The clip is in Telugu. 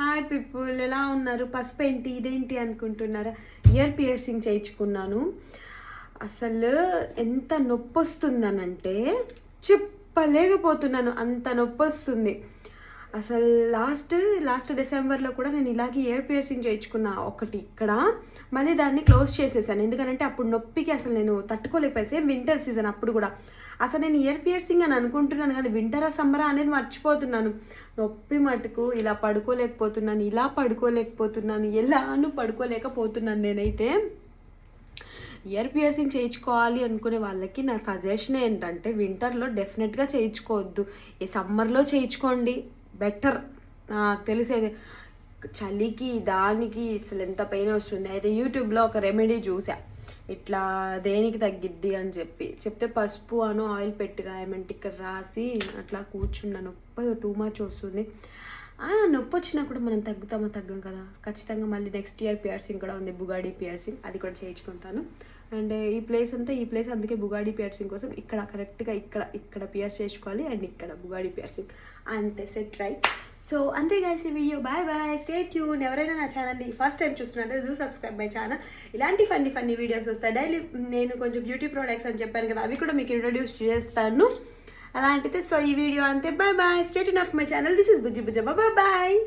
హాయ్ పీపుల్, ఎలా ఉన్నారు? పసుపు ఏంటి ఇదేంటి అనుకుంటున్నారా? ఇయర్ పియర్సింగ్ చేయించుకున్నాను. అసలు ఎంత నొప్పి వస్తుందనంటే చెప్పలేకపోతున్నాను, అంత నొప్పి వస్తుంది. అసలు లాస్ట్ డిసెంబర్లో కూడా నేను ఇలాగే ఇయర్ పియర్సింగ్ చేయించుకున్నా ఒకటి ఇక్కడ. మళ్ళీ దాన్ని క్లోజ్ చేసేసాను, ఎందుకంటే అప్పుడు నొప్పికి అసలు నేను తట్టుకోలేకపోయాను. వింటర్ సీజన్ అప్పుడు కూడా. అసలు నేను ఇయర్ పియర్సింగ్ అని అనుకుంటున్నాను కదా, వింటరా సమ్మరా అనేది మర్చిపోతున్నాను. నొప్పి మటుకు ఇలా పడుకోలేకపోతున్నాను, ఎలాను పడుకోలేకపోతున్నాను. నేనైతే ఇయర్ పియర్సింగ్ చేయించుకోవాలి అనుకునే వాళ్ళకి నా సజెషన్ ఏంటంటే, వింటర్లో డెఫినెట్గా చేయించుకోవద్దు, ఈ సమ్మర్లో చేయించుకోండి బెటర్. నాకు తెలిసేది చలికి దానికి అసలు ఎంత పెయిన్ వస్తుంది. అయితే యూట్యూబ్లో ఒక రెమెడీ చూసా, ఇట్లా దేనికి తగ్గిద్ది అని చెప్తే పసుపు ఆయిల్ పెట్టి రాయమంటే ఇక్కడ రాసి అట్లా కూర్చున్నా. నొప్పి టూ మచ్ వస్తుంది. నొప్పి వచ్చినా కూడా మనం తగ్గం కదా. ఖచ్చితంగా మళ్ళీ నెక్స్ట్ ఇయర్ పియర్సింగ్ కూడా ఉంది, బుగాడి పియర్సింగ్, అది కూడా చేయించుకుంటాను. అండ్ ఈ ప్లేస్ అందుకే బుగాడి పియర్సింగ్ కోసం ఇక్కడ కరెక్ట్గా ఇక్కడ పియర్స్ చేసుకోవాలి, అండ్ ఇక్కడ బుగాడి పియర్సింగ్ అంతే సెట్ రైట్. సో అంతే గైస్, ఈ video bye bye, stay tune. ఎవరైనా నా ఛానల్ని ఫస్ట్ టైం చూస్తున్నారంటే డూ సబ్స్క్రైబ్ మై ఛానల్. ఇలాంటి ఫన్నీ వీడియోస్ వస్తాయి డైలీ. నేను కొంచెం బ్యూటీ ప్రోడక్ట్స్ అని చెప్పాను కదా, అవి కూడా మీకు ఇంట్రొడ్యూస్ చేస్తాను అలాంటిది. సో ఈ వీడియో అంతే, bye bye, stay tune of my channel. This is Bujji Bujjamma, bye bye.